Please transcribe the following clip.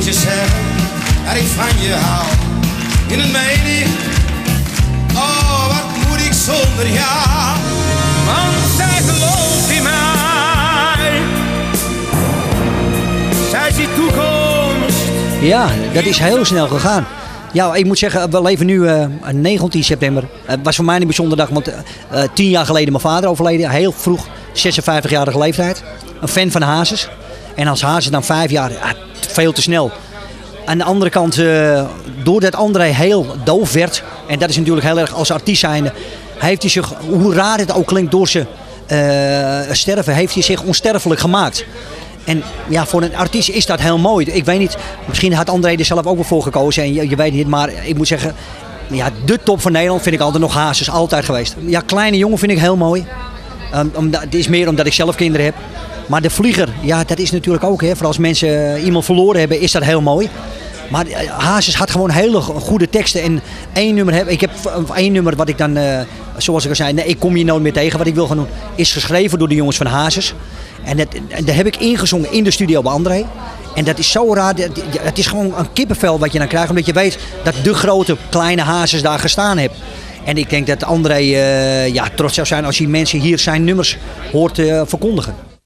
je zeggen dat ik van je hou. In een mening, oh wat moet ik zonder jou? Want zij gelooft in mij. Zij ziet toekomst. Ja, dat is heel snel gegaan. Ja, ik moet zeggen, we leven nu 19 september. Het was voor mij een bijzondere dag, want 10 jaar geleden mijn vader overleden. Heel vroeg, 56-jarige leeftijd. Een fan van Hazes. En als Hazes dan 5 jaar, ja, veel te snel. Aan de andere kant, doordat André heel doof werd, en dat is natuurlijk heel erg als artiest zijnde, heeft hij zich, hoe raar het ook klinkt, door zijn sterven, heeft hij zich onsterfelijk gemaakt. En ja, voor een artiest is dat heel mooi. Ik weet niet, misschien had André er zelf ook wel voor gekozen en je weet niet, maar ik moet zeggen, ja, de top van Nederland vind ik altijd nog Hazes, altijd geweest. Ja, Kleine Jongen vind ik heel mooi. Het is meer omdat ik zelf kinderen heb. Maar De Vlieger, ja, dat is natuurlijk ook, hè, voor als mensen iemand verloren hebben, is dat heel mooi. Maar Hazes had gewoon hele goede teksten en ik heb één nummer wat ik dan, zoals ik al zei, nee, ik kom hier nooit meer tegen, wat ik wil gaan doen, is geschreven door de jongens van Hazes. En dat heb ik ingezongen in de studio bij André. En dat is zo raar, het is gewoon een kippenvel wat je dan krijgt, omdat je weet dat de grote kleine Hazes daar gestaan heeft. En ik denk dat André trots zou zijn als hij mensen hier zijn nummers hoort verkondigen.